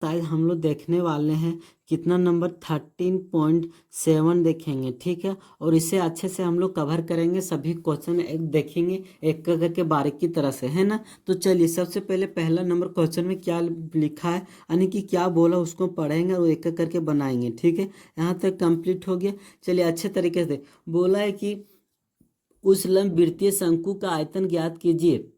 शायद हम लोग देखने वाले हैं कितना नंबर 13.7 देखेंगे, ठीक है। और इसे अच्छे से हम लोग कवर करेंगे, सभी क्वेश्चन एक देखेंगे एक एक करके बारीकी तरह से, है ना। तो चलिए सबसे पहले पहला नंबर क्वेश्चन में क्या लिखा है यानी कि क्या बोला उसको पढ़ेंगे और एक एक करके बनाएंगे, ठीक है। यहाँ तक कंप्लीट हो गया। चलिए अच्छे तरीके से बोला है कि उस लंब वृत्तीय शंकु का आयतन ज्ञात कीजिए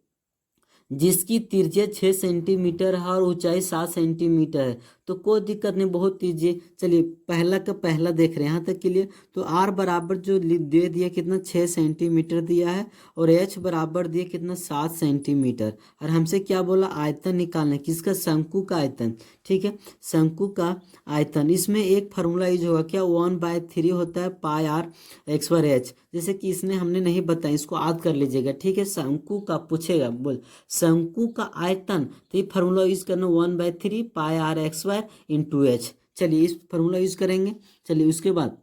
जिसकी त्रिज्या 6 सेंटीमीटर है और ऊंचाई 7 सेंटीमीटर है। तो कोई दिक्कत नहीं, बहुत ईजी। चलिए पहला का पहला देख रहे हैं यहाँ तक के लिए। तो आर बराबर जो दे दिया कितना 6 सेंटीमीटर दिया है और एच बराबर दिया कितना 7 सेंटीमीटर। और हमसे क्या बोला आयतन निकालना है, किसका, शंकु का आयतन, ठीक है। शंकु का आयतन, इसमें एक फार्मूला यूज होगा क्या, 1/3 होता है पाई आर एक्स वर एच। जैसे कि इसने हमने नहीं बताया, इसको याद कर लीजिएगा, ठीक है। शंकु का पूछेगा, बोल शंकु का आयतन, तो ये फार्मूला यूज करना 1/3 pi r x y into h. चलिए इस फार्मूला यूज करेंगे। चलिए उसके बाद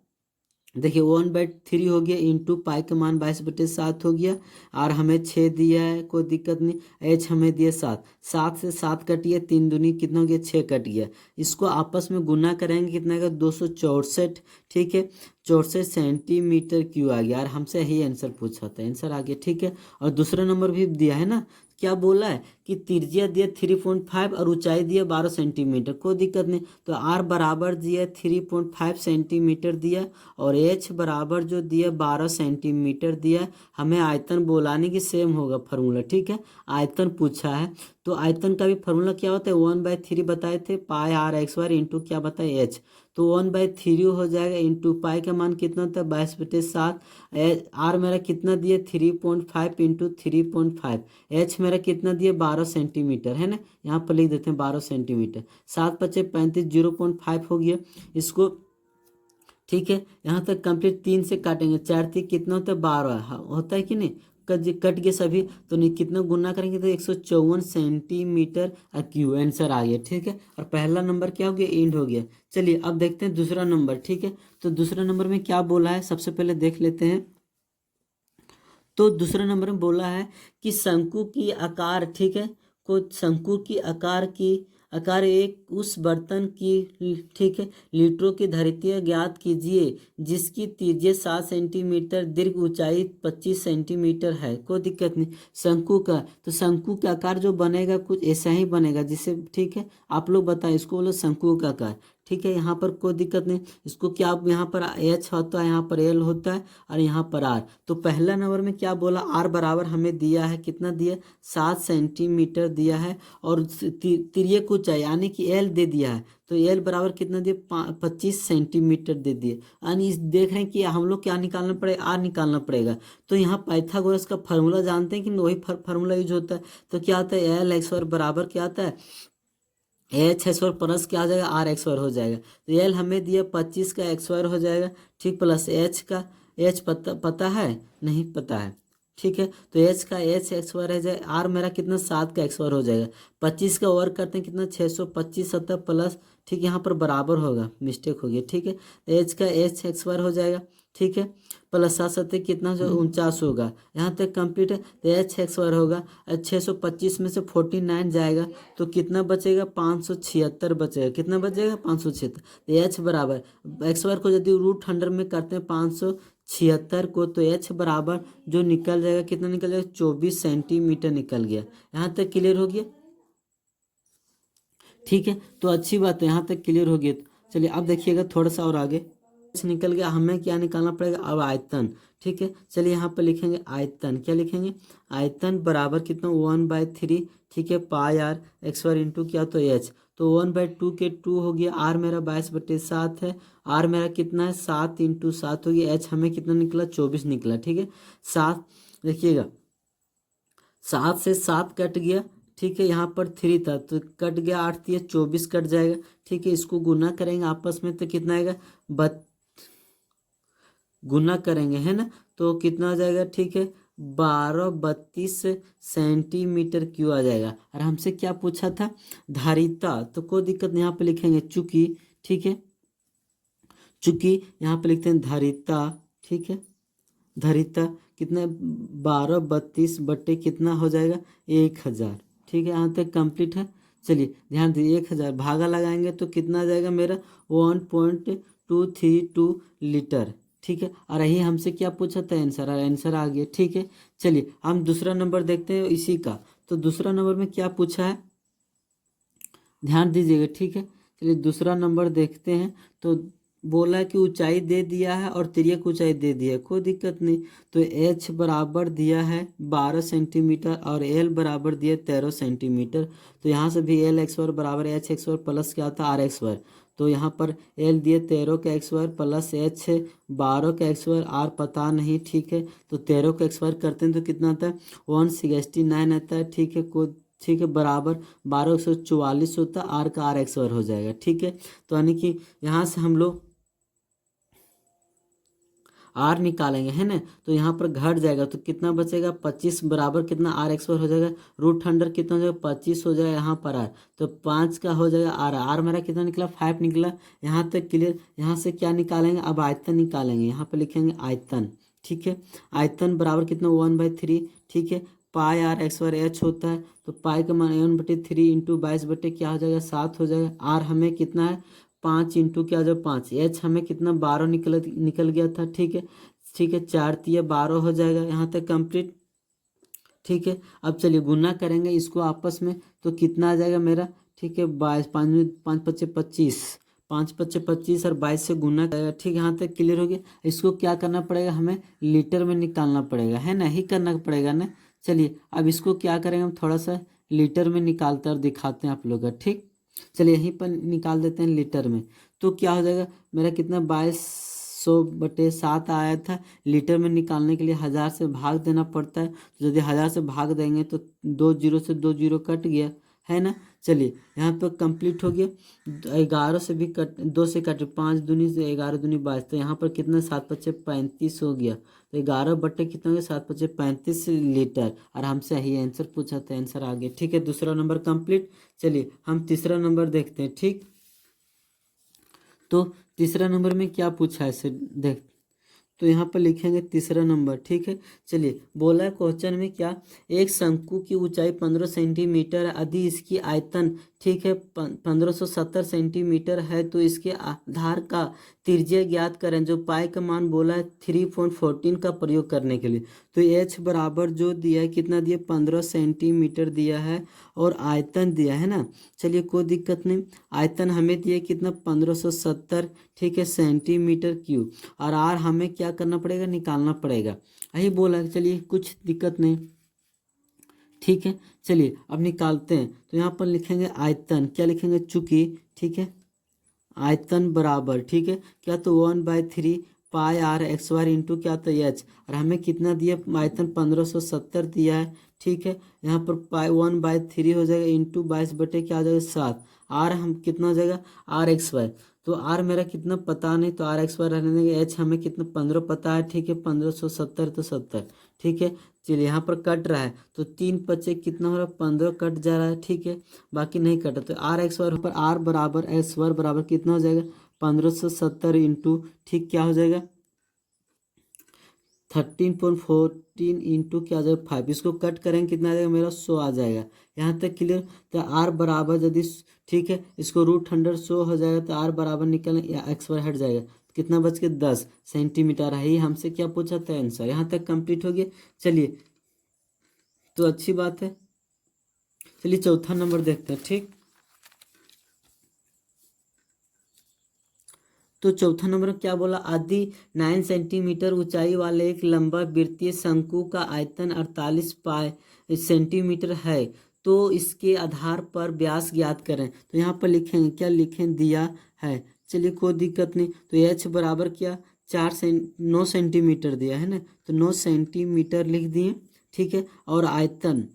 देखिए 1/3 हो गया इंटू पाई का मान 22/7 हो गया। आर हमें 6 दिया है, कोई दिक्कत नहीं। एच हमें दिया 7, 7 से 7 कट गया, 3 दूनी कितना हो गया 6 कट गया। इसको आपस में गुना करेंगे कितना का 264, ठीक है। 64 सेंटीमीटर क्यों आ गया, और हमसे यही आंसर पूछा था, आंसर आ गया, ठीक है। और दूसरा नंबर भी दिया है ना, क्या बोला है कि त्रिज्या दिया 3.5 और ऊंचाई दिया 12 सेंटीमीटर, कोई दिक्कत नहीं। तो आर बराबर दिया 3.5 सेंटीमीटर दिया और एच बराबर जो दिया 12 सेंटीमीटर दिया। हमें आयतन बोलाने की सेम होगा फार्मूला, ठीक है। आयतन पूछा है तो आयतन का भी फार्मूला क्या होता है, 1/3 बताए थे पाई आर एक्स वाई इंटू क्या बताए एच। तो 1/3 हो जाएगा इंटू पाई का मान कितना था 22/7। आर मेरा कितना दिया 3.5 इंटू 3.5। एच मेरा कितना दिया 12 सेंटीमीटर, है ना। यहाँ पर लिख देते हैं 12 सेंटीमीटर। 7×5 = 35, 0.5 हो गया इसको, ठीक है। यहाँ तक कंप्लीट। 3 से काटेंगे, 4×3 कितना होता है 12, होता है कि नहीं, कट गए सभी। तो नहीं कितना गुना करेंगे तो 154 सेंटीमीटर क्यू, आंसर आ गया, ठीक है। और पहला नंबर क्या हो गया, एंड हो गया। चलिए अब देखते हैं दूसरा नंबर, ठीक है। तो दूसरा नंबर में क्या बोला है सबसे पहले देख लेते हैं। तो दूसरे नंबर में बोला है कि शंकु की आकार, ठीक है, को शंकु की आकार एक उस बर्तन की, ठीक है, लीटरों की धरित्य ज्ञात कीजिए जिसकी त्रिज्या 7 सेंटीमीटर, दीर्घ ऊंचाई 25 सेंटीमीटर है, कोई दिक्कत नहीं। शंकु का, तो शंकु का आकार जो बनेगा कुछ ऐसा ही बनेगा जिसे, ठीक है, आप लोग बताएं, इसको बोलो शंकु का आकार, ठीक है। यहाँ पर कोई दिक्कत नहीं, इसको क्या यहाँ पर एच होता है, यहाँ पर एल होता है और यहाँ पर आर। तो पहला नंबर में क्या बोला, आर बराबर हमें दिया है कितना दिया 7 सेंटीमीटर दिया है और तिर्यक को चाहिए यानी कि एल दे दिया है। तो एल बराबर कितना दिया 25 सेंटीमीटर दे दिए। यानी देख रहे हैं कि हम लोग क्या निकालना पड़ेगा, आर निकालना पड़ेगा। तो यहाँ पाइथागोरस का फार्मूला जानते हैं कि वही फार्मूला यूज होता है। तो क्या आता है एल एक्स बराबर क्या आता है एच एक्स वर्ग प्लस क्या आ जाएगा आर एक्स वर्ग हो जाएगा। तो एल हमें दिया 25 का एक्स वर्ग हो जाएगा, ठीक, प्लस एच का एच पता है नहीं पता है, ठीक है। तो एच का एच एक्स वर्ग है जाए, आर मेरा कितना 7 का एक्स वर्ग हो जाएगा। 25 का वर्ग करते हैं कितना 625 सत्तर प्लस, ठीक, यहाँ पर बराबर होगा, मिस्टेक हो गया, ठीक है। तो एच का एच एक्स वर्ग हो जाएगा, ठीक है, प्लस 7 7 कितना 49 होगा। यहाँ तक कंप्लीट है। तो एच एक्स वर्ग होगा, 625 में से 49 जाएगा तो कितना बचेगा 576 बचेगा, कितना बचेगा 576। तो एच बराबर एक्स वर्ग को यदि √100 में करते हैं 576 को, तो एच बराबर जो निकल जाएगा कितना निकल जाएगा 24 सेंटीमीटर निकल गया। यहाँ तक क्लियर हो गया, ठीक है। तो अच्छी बात है, यहाँ तक क्लियर हो गया। चलिए अब देखिएगा थोड़ा सा और आगे निकल गया, हमें क्या निकालना पड़ेगा अब आयतन, ठीक है। चलिए यहाँ पर लिखेंगे आयतन, क्या लिखेंगे आयतन बराबर कितना 1/3, ठीक है, पाई आर एक्स वर्ग इंटू क्या तो एच। तो 1/2 के 2 हो गया, आर मेरा 22/7 है, आर मेरा कितना है 7 इंटू 7 हो गया, एच हमें कितना निकला 24 निकला, ठीक है। 7 देखिएगा 7 से 7 कट गया, ठीक है, यहाँ पर 3 था तो कट गया, 8 दिया 24 कट जाएगा, ठीक है। इसको गुना करेंगे आपस में तो कितना आएगा गुना करेंगे, है ना, तो कितना आ जाएगा, ठीक है, 1232 सेंटीमीटर क्यों आ जाएगा। और हमसे क्या पूछा था धारिता, तो कोई दिक्कत नहीं, यहाँ पे लिखेंगे चूंकि, ठीक है, चूंकि यहाँ पे लिखते हैं धारिता, ठीक है, धारिता कितना 1232 बट्टे कितना हो जाएगा 1000, ठीक है। यहाँ तक कंप्लीट है। चलिए ध्यान दीजिए, 1000 भागा लगाएंगे तो कितना आ जाएगा मेरा 1.232 लीटर। ठीक है, और यही हमसे क्या पूछा था आंसर, और आंसर आ गया। ठीक है, चलिए हम दूसरा नंबर देखते हैं इसी का। तो दूसरा नंबर में क्या पूछा है, ध्यान दीजिएगा। ठीक है, चलिए दूसरा नंबर देखते हैं। तो बोला कि ऊंचाई दे दिया है और तिर्यक ऊंचाई दे दिया है, कोई दिक्कत नहीं। तो एच बराबर दिया है 12 सेंटीमीटर और एल बराबर दिया 13 सेंटीमीटर। तो यहाँ से भी एल एक्स वर्ग बराबर एच एक्स वर्ग प्लस क्या था आर एक्स वर्ग। तो यहाँ पर एल दिए 13 का एक्स वर्ग प्लस एच 12 का एक्स वर्ग, आर पता नहीं। ठीक है, तो 13 का एक्स वर्ग करते हैं तो कितना आता है 169 आता है। ठीक है, कोई ठीक है, बराबर 1244 होता है, आर का आर एक्स वर्ग हो जाएगा। ठीक है, तो यानी कि यहाँ से हम लोग आर निकालेंगे, है ना। तो यहाँ पर घट जाएगा तो कितना बचेगा 25 बराबर कितना आर एक्स वर्ग हो जाएगा, रूट अंडर कितना हो जाएगा 25 हो जाएगा यहाँ पर आर। तो 5 का हो जाएगा आर, आर मेरा कितना निकला 5 निकला। यहाँ तक क्लियर। यहाँ से क्या निकालेंगे, अब आयतन निकालेंगे। यहाँ पर लिखेंगे आयतन। ठीक है, आयतन बराबर कितना 1/3। ठीक है, पाई आर एक्स वर्ग एच होता है। तो पाई का मान 1/3 इंटू 22 क्या हो जाएगा 7 हो जाएगा। आर हमें कितना है 5 इंटू क्या हो जाएगा 5। एच हमें कितना 12 निकल गया था। ठीक है, ठीक है, 4×3 12 हो जाएगा यहाँ तक कंप्लीट। ठीक है, अब चलिए गुना करेंगे इसको आपस में तो कितना आ जाएगा मेरा। ठीक है, 22 5 5 पच्चे 25, 5 पच्चे 25 और 22 से गुना करेगा। ठीक है, यहाँ तक क्लियर हो गया। इसको क्या करना पड़ेगा, हमें लीटर में निकालना पड़ेगा, है ना, ही करना पड़ेगा ना। चलिए अब इसको क्या करेंगे, हम थोड़ा सा लीटर में निकालते और दिखाते हैं आप लोग का। ठीक, चलिए यहीं पर निकाल देते हैं लीटर में। तो क्या हो जाएगा मेरा कितना 2200/7 आया था। लीटर में निकालने के लिए 1000 से भाग देना पड़ता है। तो यदि 1000 से भाग देंगे तो 2 जीरो से 2 जीरो कट गया, है ना। चलिए यहाँ पर कंप्लीट हो गया। 11 से भी कट, 2 से कट, 5 दूनी से 11 दूनी 22। तो यहाँ पर कितना 7×5 = 35 हो गया। तो 11 बट्टे कितना हो गया 7×5 = 35 लीटर। और हमसे यही आंसर पूछा था, आंसर आ गया। ठीक है, दूसरा नंबर कंप्लीट। चलिए हम तीसरा नंबर देखते हैं। ठीक, तो तीसरा नंबर में क्या पूछा है इसे देख। तो यहाँ पर लिखेंगे तीसरा नंबर। ठीक है, चलिए बोला है क्वेश्चन में क्या, एक शंकु की ऊंचाई 15 सेंटीमीटर है, यदि इसकी आयतन ठीक है 1570 सेंटीमीटर है, तो इसके आधार का त्रिज्या ज्ञात करें। जो पाई का मान बोला है 3.14 का प्रयोग करने के लिए। तो एच बराबर जो दिया है कितना दिया 15 सेंटीमीटर दिया है और आयतन दिया है ना। चलिए कोई दिक्कत नहीं, आयतन हमें दिया कितना 1570 ठीक है सेंटीमीटर क्यूब। और आर हमें क्या करना पड़ेगा निकालना पड़ेगा, यही बोला। चलिए कुछ दिक्कत नहीं। ठीक है, चलिए अब निकालते हैं। तो यहाँ पर लिखेंगे आयतन, क्या लिखेंगे चूंकि ठीक है आयतन बराबर ठीक है क्या, तो 1/3 पाई आर एक्स वार इंटू क्या तो एच। और हमें कितना दिया आयतन 1570 दिया है। ठीक है, यहाँ पर पाई 1/3 हो जाएगा इंटू 22 क्या हो जाएगा 7। आर हम कितना हो जाएगा आर एक्स वाई। तो आर मेरा कितना पता नहीं, तो आर एक्स वाई रहने देंगे। एच हमें कितना 15 पता है। ठीक है, 1570 तो 70। ठीक है, चलिए यहाँ पर कट रहा है तो 3×5 कितना हो रहा है 15 कट जा रहा है। ठीक है, बाकी नहीं कटा। तो आर एक्स वाई पर आर बराबर एक्स वाई बराबर कितना हो जाएगा 1570 इंटू ठीक क्या हो जाएगा 13.14 इंटू क्या आ जाएगा 5। इसको कट करेंगे कितना आ जाएगा मेरा 100 आ जाएगा। यहाँ तक क्लियर। तो आर बराबर यदि ठीक है इसको रूट अंडर 100 हो जाएगा तो आर बराबर निकल या एक्स वाई हट जाएगा। कितना बच के 10 सेंटीमीटर है। ही हमसे क्या पूछा था आंसर। यहाँ तक कंप्लीट हो गया। चलिए तो अच्छी बात है। चलिए चौथा नंबर देखते हैं। ठीक, तो चौथा नंबर क्या बोला, आदि 9 सेंटीमीटर ऊंचाई वाले एक लंबा वृत्तीय शंकु का आयतन 48 पाई सेंटीमीटर है, तो इसके आधार पर व्यास ज्ञात करें। तो यहाँ पर लिखेंगे क्या लिखें दिया है। चलिए कोई दिक्कत नहीं। तो एच बराबर क्या 9 सेंटीमीटर दिया है ना, तो 9 सेंटीमीटर लिख दिए। ठीक है, और आयतन,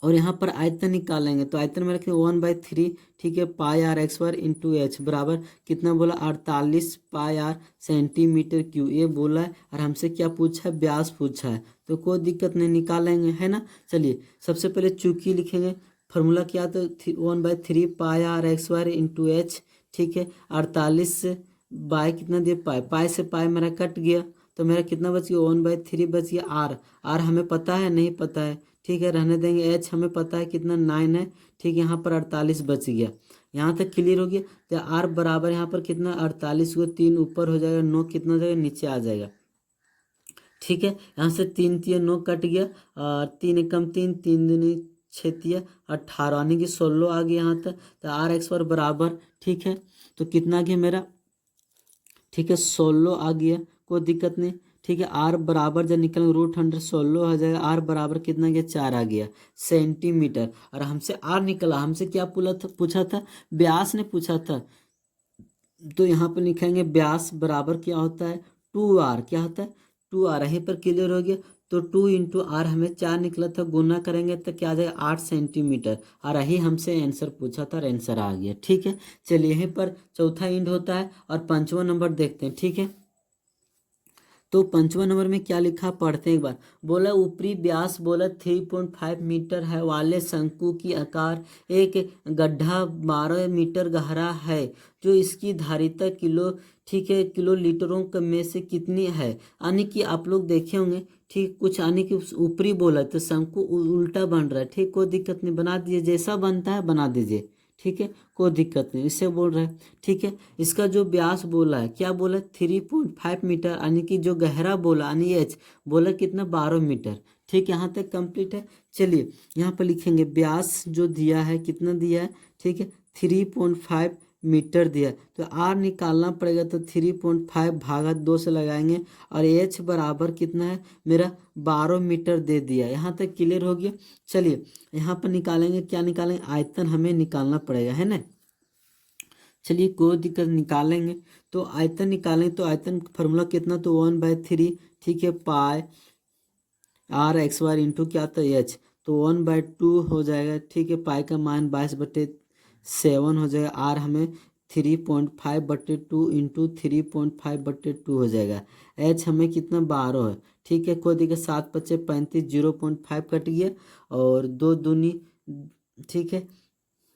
और यहाँ पर आयतन निकालेंगे। तो आयतन में रखें 1/3 ठीक है पाई आर एक्स वर्ग इंटू एच बराबर कितना बोला 48 पाई आर सेंटीमीटर क्यूब ये बोला है। और हमसे क्या पूछा है व्यास पूछा है। तो कोई दिक्कत नहीं निकालेंगे, है ना। चलिए सबसे पहले चूंकि लिखेंगे, फार्मूला क्या तो 1/3 पाई आर एक्स वर्ग इंटू एच। ठीक है, 48 से बाय कितना दिया पाई, पाई से पाई मेरा कट गया। तो मेरा कितना बच गया 1/3 बच गया आर। आर हमें पता है नहीं पता है। ठीक है, रहने देंगे। एच हमें पता है कितना 9 है, ठीक है, यहाँ पर 48 बच गया। यहाँ तक क्लियर हो गया। तो आर बराबर यहाँ पर कितना 48 को 3 ऊपर हो जाएगा, 9 कितना हो जाएगा नीचे आ जाएगा। ठीक है, यहाँ से 3 3 9 कट गया, और 3 एकम 3 3 दूनी 6 तिया 18 यानी कि 16 आ गया यहाँ तक। तो आर एक्स पर बराबर, ठीक है, तो कितना आ गया मेरा, ठीक है 16 आ गया, कोई दिक्कत नहीं। ठीक है, आर बराबर जब निकल √100 16 आ जाएगा। आर बराबर कितना गया 4 आ गया सेंटीमीटर। और हमसे आर निकला, हमसे क्या पूछा था, व्यास ने पूछा था। तो यहाँ पर लिखेंगे व्यास बराबर क्या होता है 2r, क्या होता है 2r। यहीं पर क्लियर हो गया। तो 2 इंटू आर हमें 4 निकला था, गुना करेंगे तो क्या आ जाएगा 8 सेंटीमीटर। और यही हमसे आंसर पूछा था और आंसर आ गया। ठीक है, चलिए यहीं पर चौथा इंड होता है और पांचवा नंबर देखते हैं। ठीक है, तो पांचवा नंबर में क्या लिखा पढ़ते हैं एक बार। बोला ऊपरी व्यास बोला 3.5 मीटर है वाले शंकु की आकार एक गड्ढा 12 मीटर गहरा है, जो इसकी धारिता किलो, ठीक है, किलो लीटरों में से कितनी है। यानी कि आप लोग देखे होंगे, ठीक, कुछ यानी कि ऊपरी बोला तो शंकु उल्टा बन रहा है। ठीक, कोई दिक्कत नहीं, बना दीजिए, जैसा बनता है बना दीजिए। ठीक है, कोई दिक्कत नहीं, इससे बोल रहा है। ठीक है, इसका जो व्यास बोला है, क्या बोला 3.5 मीटर, यानी कि जो गहरा बोला यानी एच बोला कितना 12 मीटर। ठीक, यहाँ तक कंप्लीट है। चलिए यहाँ पर लिखेंगे व्यास जो दिया है कितना दिया है, ठीक है 3.5 मीटर दिया है। तो आर निकालना पड़ेगा, तो 3.5 भागा 2 से लगाएंगे, और एच बराबर कितना है मेरा 12 मीटर दे दिया। यहाँ तक क्लियर हो गया। चलिए यहाँ पर निकालेंगे, क्या निकालेंगे, आयतन हमें निकालना पड़ेगा, है ना। चलिए कोई दिक्कत, निकालेंगे। तो आयतन निकालेंगे, तो आयतन फार्मूला कितना, तो 1/3, ठीक है, pi r x y into क्या आता है एच, तो 1/2 हो जाएगा। ठीक है, पाई का मान 22/7 हो जाएगा। आर हमें 3.5/2 इंटू 3.5/2 हो जाएगा। एच हमें कितना 12 है। ठीक है, कोई दिक्कत, 7 × 5 = 35, 0.5 कट गया, और 2 दूनी, ठीक है,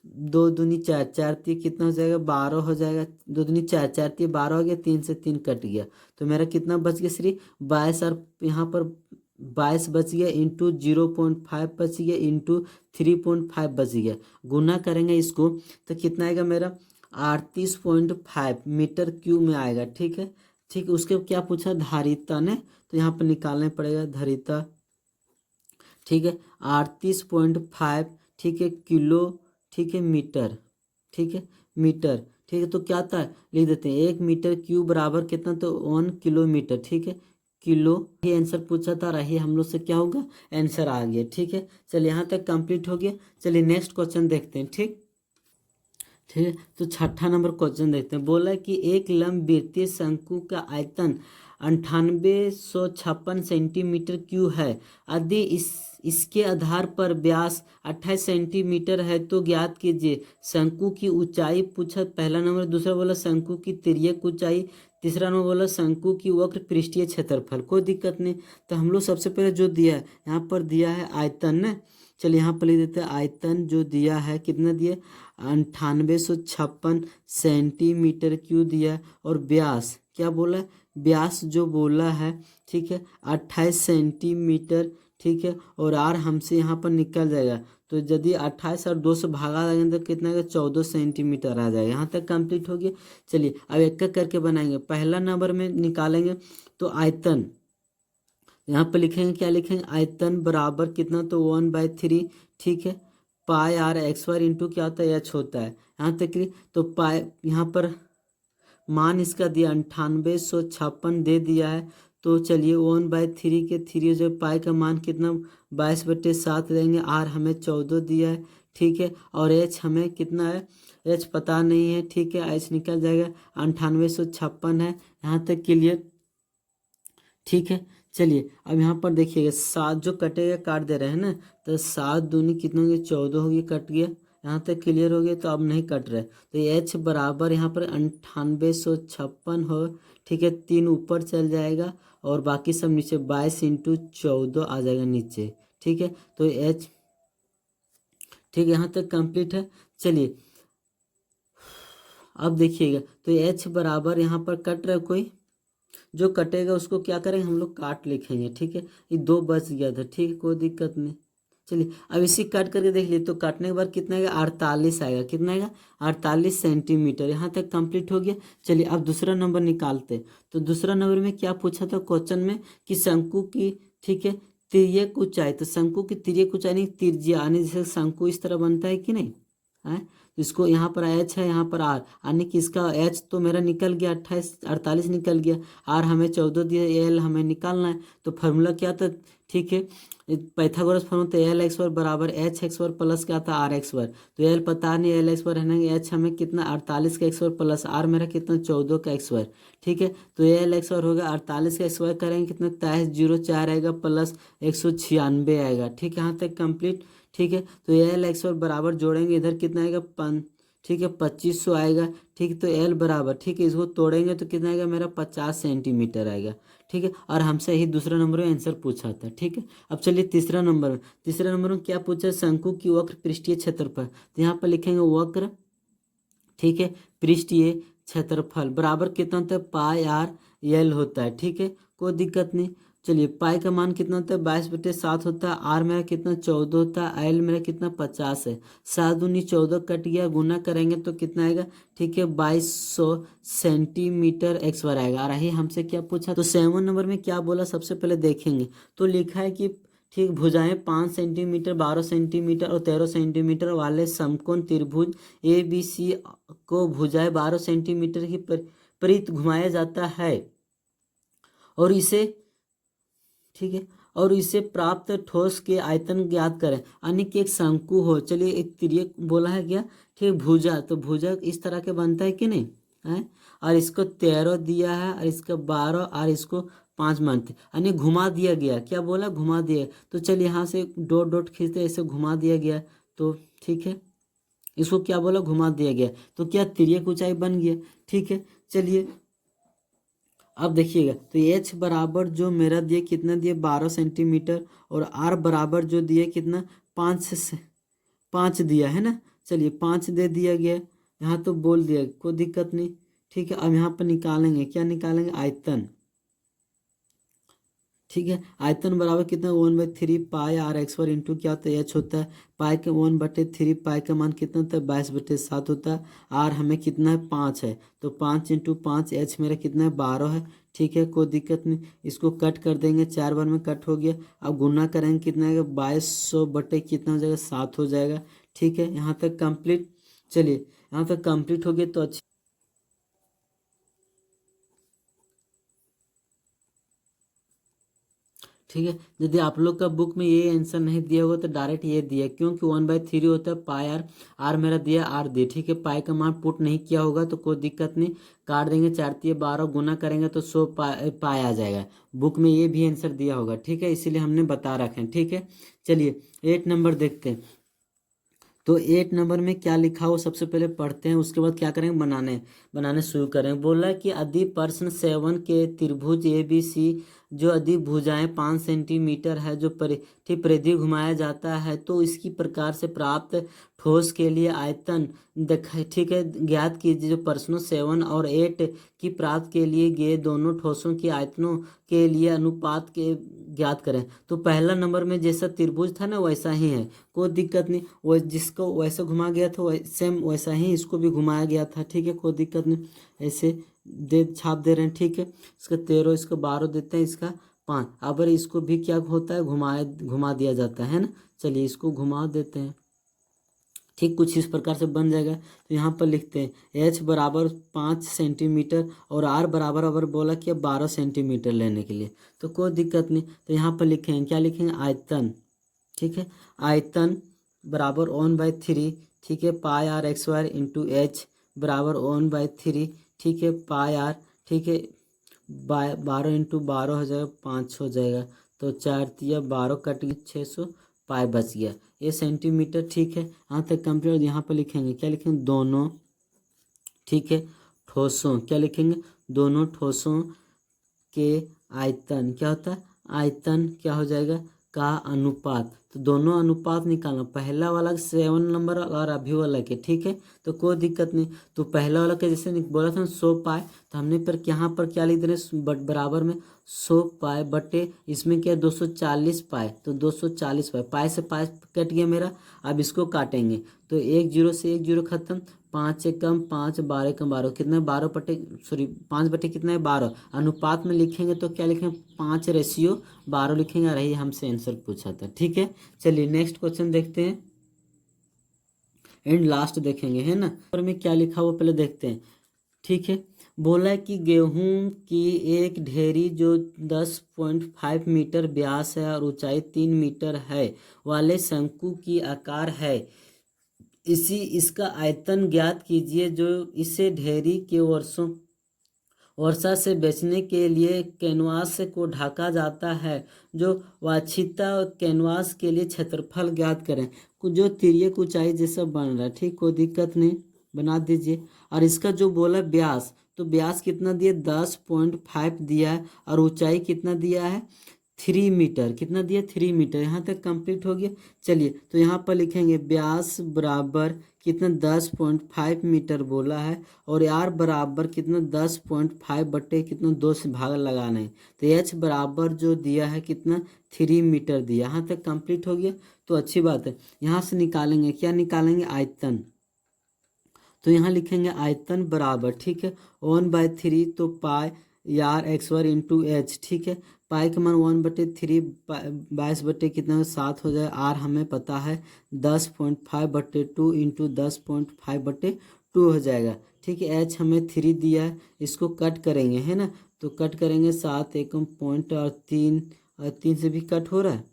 2 दूनी 4 4 3 कितना हो जाएगा 12 हो जाएगा। 2 दूनी 4 4 3 12 हो गया, 3 से 3 कट गया। तो मेरा कितना बच गया श्री 22, और यहाँ पर 22 बच गया, इंटू 0.5 बच गया, इंटू 3.5 बच गया। गुना करेंगे इसको तो कितना आएगा मेरा 38.5 मीटर क्यूब में आएगा। ठीक है, ठीक, उसके क्या पूछा धारिता ने, तो यहाँ पर निकालने पड़ेगा धारिता। ठीक है, 38.5, ठीक है, किलो, ठीक है, मीटर, ठीक है, मीटर। ठीक है, तो क्या था लिख देते हैं 1 मीटर क्यूब बराबर कितना, तो 1 किलोमीटर। ठीक है, किलो, ये आंसर पूछा था, रही हम लोग से क्या होगा आंसर आ गया। ठीक है, चलिए यहाँ तक कंप्लीट हो गया। चलिए नेक्स्ट क्वेश्चन देखते हैं। ठीक, ठीक है, तो छठा नंबर क्वेश्चन देखते हैं। बोला कि एक लंबवृत्तीय शंकु का आयतन 9856 सेंटीमीटर क्यूब है। यदि इसके आधार पर व्यास 28 सेंटीमीटर है तो ज्ञात कीजिए। शंकु की ऊंचाई पूछा पहला नंबर, दूसरा बोला शंकु की तिर्यक ऊंचाई, तीसरा नंबर बोला शंकु की वक्र पृष्ठीय क्षेत्रफल। कोई दिक्कत नहीं। तो हम लोग सबसे पहले जो दिया है यहाँ पर दिया है आयतन ना। चलिए यहाँ पर लिख देते हैं आयतन जो दिया है कितना दिया 9856 सेंटीमीटर क्यूब दिया है। और व्यास क्या बोला है, व्यास जो बोला है, ठीक है 28 सेंटीमीटर। ठीक है, और आर हमसे यहाँ पर निकल जाएगा, तो यदि 28 और 2 से भागा देंगे तो कितना आएगा 14 सेंटीमीटर आ जाएगा। यहाँ तक कंप्लीट हो गया। चलिए अब एक एक करके बनाएंगे। पहला नंबर में निकालेंगे तो आयतन, यहाँ पर लिखेंगे क्या लिखेंगे आयतन बराबर कितना, तो 1/3, ठीक है, pi r x y into क्या होता है एच होता है। यहाँ तक कि तो पाई यहाँ पर मान इसका दिया 9856 दे दिया है। तो चलिए 1/3 के 3 जो पाई का मान कितना 22/7 देंगे। आर हमें 14 दिया है। ठीक है, और एच हमें कितना है, एच पता नहीं है। ठीक है, एच निकल जाएगा 9856 है। यहाँ तक क्लियर। ठीक है, चलिए अब यहाँ पर देखिएगा 7 जो कटेगा काट दे रहे हैं ना, तो 7 दूनी कितना हो गया 14 हो गया, कट गया। यहाँ तक क्लियर हो गया, तो अब नहीं कट रहा है। तो एच बराबर यहाँ पर 9856 हो। ठीक है, 3 ऊपर चल जाएगा और बाकी सब नीचे 22 इंटू 14 आ जाएगा नीचे। ठीक है, तो एच, ठीक है, यहाँ तक कंप्लीट है। चलिए अब देखिएगा, तो एच बराबर यहाँ पर कट रहा है कोई, जो कटेगा उसको क्या करेंगे हम लोग काट लिखेंगे। ठीक है, ये 2 बच गया था। ठीक है, कोई दिक्कत नहीं। चलिए अब इसी काट करके देख लिए, तो काटने के बाद कितना आएगा 48 आएगा, कितना आएगा 48 सेंटीमीटर। यहाँ तक कंप्लीट हो गया। चलिए अब दूसरा नंबर निकालते। तो दूसरा नंबर में क्या पूछा था क्वेश्चन में कि शंकु की, ठीक है, तिर्यक ऊंचाई, तो शंकु की तिर्यक ऊंचाई नहीं त्रिज्या, यानी जैसे शंकु इस तरह बनता है कि नहीं है, तो इसको यहाँ पर एच है, यहाँ पर आर, यानी कि इसका एच तो मेरा निकल गया 48 निकल गया, आर हमें 14 दिया, एल हमें निकालना है। तो फार्मूला क्या था, ठीक है, पाइथागोरस फार्मूला, तो एल एक्स वर्ग बराबर एच एक्स वर्ग प्लस क्या था आर एक्स वर्ग। तो एल पता नहीं, एल एक्स वर्ग है ना, एच हमें कितना 48 का एक्स वर्ग प्लस आर मेरा कितना 14 का एक्स वर्ग, ठीक है। तो एल एक्स वर्ग होगा 48 का एक्स वर्ग करेंगे कितना 2304 आएगा प्लस 196 आएगा, ठीक है। यहाँ तक कंप्लीट, ठीक है। तो एल एक्स वर्ग बराबर जोड़ेंगे इधर कितना आएगा ठीक है 2500 आएगा, ठीक है। तो एल बराबर, ठीक है, इसको तोड़ेंगे तो कितना आएगा मेरा 50 सेंटीमीटर आएगा, ठीक है। और हमसे ही दूसरा नंबर में आंसर पूछा था, ठीक है। अब चलिए तीसरा नंबर में, तीसरा नंबर में क्या पूछा, शंकु की वक्र पृष्ठीय क्षेत्रफल, तो यहाँ पर लिखेंगे वक्र, ठीक है, पृष्ठीय क्षेत्रफल बराबर कितना होता है पाई आर एल होता है, ठीक है, कोई दिक्कत नहीं। चलिए पाई का मान कितना होता है 22/7 होता है, आर मेरा कितना 14 होता है, एल मेरा कितना 50 है, 7×14 कट गया, गुना करेंगे तो कितना आएगा, ठीक है 2200 सेंटीमीटर एक्स वर्ग आएगा। और यही हमसे क्या पूछा, तो 7 नंबर में क्या बोला सबसे पहले देखेंगे, तो लिखा है कि ठीक भुजाएं 5 सेंटीमीटर 12 सेंटीमीटर और 13 सेंटीमीटर वाले समकोण त्रिभुज ए बी सी को भुजाएं 12 सेंटीमीटर की परित घुमाया जाता है, और इसे, ठीक है, और इसे प्राप्त ठोस के आयतन ज्ञात करें, यानी कि एक शंकु हो, चलिए एक तिर्यक बोला है क्या, ठीक, भुजा, तो भुजा इस तरह के बनता है कि नहीं है, और इसको 13 दिया है और इसका 12 और इसको 5 मानते, यानी घुमा दिया गया, क्या बोला घुमा दिया। तो चलिए यहाँ से डॉट डॉट खींचते ऐसे घुमा दिया गया, तो ठीक है, इसको क्या बोला घुमा दिया गया, तो क्या तिर्यक ऊंचाई बन गया, ठीक है। चलिए अब देखिएगा, तो एच बराबर जो मेरा दिया कितना दिया 12 सेंटीमीटर, और आर बराबर जो दिया कितना 5 दिया है ना, चलिए 5 दे दिया गया, यहाँ तो बोल दिया कोई दिक्कत नहीं, ठीक है। अब यहाँ पर निकालेंगे, क्या निकालेंगे आयतन, ठीक है, आयतन बराबर कितना 1/3 पाई आर एक्स वर्ग इंटू क्या होता है एच होता है, पाई के 1/3 पाई का मान कितना होता है 22/7 होता है, आर हमें कितना है 5 है, तो 5×5 एच मेरा कितना है 12 है, ठीक है, कोई दिक्कत नहीं। इसको कट कर देंगे, 4 बार में कट हो गया। अब गुना करेंगे कितना आएगा 2200 बटे कितना हो जाएगा 7 हो जाएगा, ठीक है। यहाँ तक कंप्लीट, चलिए यहाँ तक कंप्लीट हो गया तो अच्छा, ठीक है। यदि आप लोग का बुक में ये आंसर नहीं दिया होगा तो डायरेक्ट ये दिया, क्योंकि 1/3 होता है पाई आर, आर मेरा दिया आर दिया, ठीक है। पाई का मान पुट नहीं किया होगा तो कोई दिक्कत नहीं, काट देंगे 4×12 गुना करेंगे तो 100 पाई आ जाएगा, बुक में ये भी आंसर दिया होगा, ठीक है, इसीलिए हमने बता रखे हैं, ठीक है। चलिए 8 नंबर देखते हैं। तो 8 नंबर में क्या लिखा हो सबसे पहले पढ़ते हैं, उसके बाद क्या करेंगे बनाने शुरू करेंगे। बोला कि यदि प्रश्न 7 के त्रिभुज ए बी सी जो यदि भुजाएं 5 सेंटीमीटर है जो ठीक परिधि घुमाया जाता है, तो इसकी प्रकार से प्राप्त ठोस के लिए आयतन ठीक है ज्ञात कीजिए। जो प्रश्नों 7 और 8 की प्राप्त के लिए गए दोनों ठोसों के आयतनों के लिए अनुपात के ज्ञात करें। तो पहला नंबर में जैसा त्रिभुज था ना वैसा ही है, कोई दिक्कत नहीं, वो जिसको वैसे घुमा गया था सेम वैसा ही इसको भी घुमाया गया था, ठीक है, कोई दिक्कत नहीं। ऐसे छाप दे रहे हैं, ठीक है। इसका 13, इसको 12 देते हैं, इसका 5। अब इसको भी क्या होता है घुमा दिया जाता है ना, चलिए इसको घुमा देते हैं, ठीक, कुछ इस प्रकार से बन जाएगा। तो यहाँ पर लिखते हैं एच बराबर 5 सेंटीमीटर और आर बराबर बोला कि 12 सेंटीमीटर लेने के लिए, तो कोई दिक्कत नहीं। तो यहाँ पर लिखेंगे, क्या लिखेंगे आयतन, ठीक है, आयतन बराबर 1/3, ठीक है, pi r x wire into h बराबर 1/3, ठीक है, पाई आर, ठीक है, 12×12 हो जाएगा 5 हो जाएगा, तो 4×12 कट गया 600 पाई बच गया, ये सेंटीमीटर, ठीक है। यहाँ तक कंप्लीट। यहाँ पर लिखेंगे, क्या लिखेंगे दोनों, ठीक है, ठोसों, क्या लिखेंगे दोनों ठोसों के आयतन, क्या होता है आयतन क्या हो जाएगा का अनुपात, तो दोनों अनुपात निकालना, पहला वाला 7 नंबर और अभी वाला के, ठीक है। तो कोई दिक्कत नहीं। तो पहला वाला के जैसे बोला था 100 पाए, तो हमने पर यहाँ पर क्या लिख दे रहे बराबर में 100 पाए बटे इसमें क्या 240 पाए, तो 240 पाए, पाए से पाए कट गया मेरा। अब इसको काटेंगे तो 1 जीरो से 1 जीरो खत्म, 5 एक कम 5, 12 कम 12, कितना 12 बटे सॉरी 5 बटे कितना है 12। अनुपात में लिखेंगे तो क्या लिखेंगे 5:12 लिखेंगे, और यही हमसे आंसर पूछा था, ठीक है। चलिए नेक्स्ट क्वेश्चन देखते हैं, एंड लास्ट देखेंगे, है ना। और में क्या लिखा हुआ पहले देखते हैं, ठीक है। बोला है कि गेहूं की एक ढेरी जो 10.5 मीटर व्यास है और ऊंचाई 3 मीटर है वाले शंकु की आकार है, इसका आयतन ज्ञात कीजिए। जो इसे ढेरी के वर्षा से बचने के लिए कैनवास को ढका जाता है, जो वांछिता कैनवास के लिए क्षेत्रफल ज्ञात करें। जो तिर्यक ऊंचाई जैसा बन रहा है, ठीक, कोई दिक्कत नहीं, बना दीजिए। और इसका जो बोला व्यास, तो व्यास कितना दिया 10.5 दिया है, और ऊंचाई कितना दिया है 3 मीटर, कितना दिया 3 मीटर। यहाँ तक कंप्लीट हो गया। चलिए तो यहाँ पर लिखेंगे व्यास बराबर कितना 10.5 मीटर बोला है, और यार बराबर कितना 10.5 बटे कितना 2 से भाग लगाना है, तो एच बराबर जो दिया है कितना 3 मीटर दिया। यहाँ तक कंप्लीट हो गया, तो अच्छी बात है। यहाँ से निकालेंगे, क्या निकालेंगे आयतन, तो यहाँ लिखेंगे आयतन बराबर, ठीक है 1/3, तो पाई यार एक्स वर्ग इंटू एच, ठीक है। पाई का मान 1/3, 22 बटे कितना 7 हो जाए। आर हमें पता है 10.5/2 इंटू 10.5/2 हो जाएगा, ठीक है। एच हमें 3 दिया है, इसको कट करेंगे, है ना। तो कट करेंगे 7 एकम पॉइंट और 3 से भी कट हो रहा है,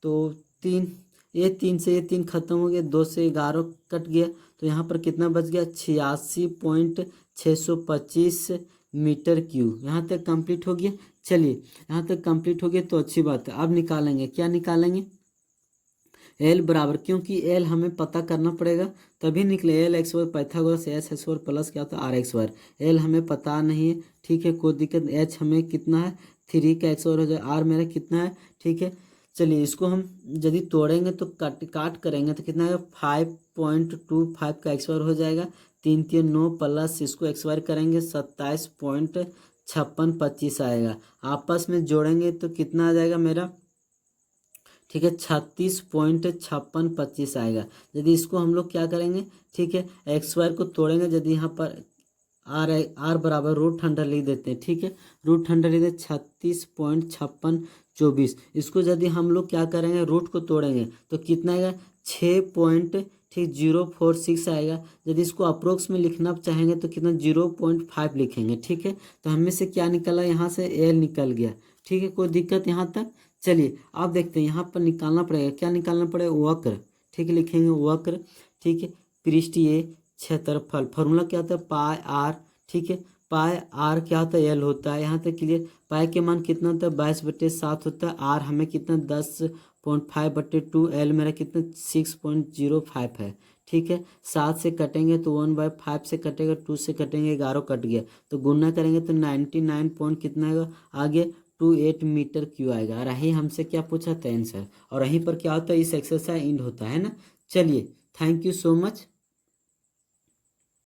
तो 3, ये 3 से ये 3 खत्म हो गया, 2 से 11 कट गया, तो यहाँ पर कितना बच गया 86.625 मीटर क्यूब। यहाँ तक कंप्लीट हो गया। चलिए यहाँ तक कंप्लीट हो गया, तो अच्छी बात है। अब निकालेंगे, क्या निकालेंगे एल बराबर, क्योंकि एल हमें पता करना पड़ेगा तभी निकले। एल एक्स वर्ग पाइथागोरस एच एक्स वर्ग प्लस क्या होता है आर एक्स वर्ग। एल हमें पता नहीं है, ठीक है, कोई दिक्कत। एच हमें कितना है 3 का एक्स वर्ग हो जाए, आर मेरा कितना है, ठीक है। चलिए इसको हम यदि तोड़ेंगे तो काट करेंगे तो कितना है 5.25 का एक्स वर्ग हो जाएगा, 3 3 9 प्लस इसको एक्स वर्ग करेंगे 27.5625 आएगा। आपस में जोड़ेंगे तो कितना आ जाएगा मेरा, ठीक है 36.5625 आएगा। यदि इसको हम लोग क्या करेंगे, ठीक है एक्स वायर को तोड़ेंगे, यदि यहाँ पर आर बराबर रूट अंडर लिख देते हैं, ठीक है, रूट अंडर लिख देते 36.5624। इसको यदि हम लोग क्या करेंगे रूट को तोड़ेंगे तो कितना आएगा 6.046 आएगा। यदि इसको अप्रोक्स में लिखना चाहेंगे तो कितना 0.5 लिखेंगे, ठीक है। तो हमें से क्या निकला, यहाँ से एल निकल गया, ठीक है, कोई दिक्कत यहाँ तक। चलिए आप देखते हैं यहाँ पर निकालना पड़ेगा, क्या निकालना पड़ेगा वक्र, ठीक है, लिखेंगे वक्र, ठीक है, पृष्ठीय क्षेत्रफल, फॉर्मूला क्या होता है पाई आर, ठीक है, पाई आर क्या होता है एल होता है। यहाँ तक क्लियर। पाई के मान कितना होता है 22/7 होता है, आर हमें कितना 10.5/2, एल मेरा कितना 6.05 है, ठीक है। 7 से कटेंगे तो 1/5 से कटेगा, 2 से कटेंगे 11 कट गया, तो गुना करेंगे तो 99 पॉइंट कितना आएगा आगे 28 मीटर क्यों आएगा। और यही हमसे क्या पूछा था आंसर, और यहीं पर क्या होता है इस एक्सरसाइज एंड होता है ना। चलिए थैंक यू सो मच।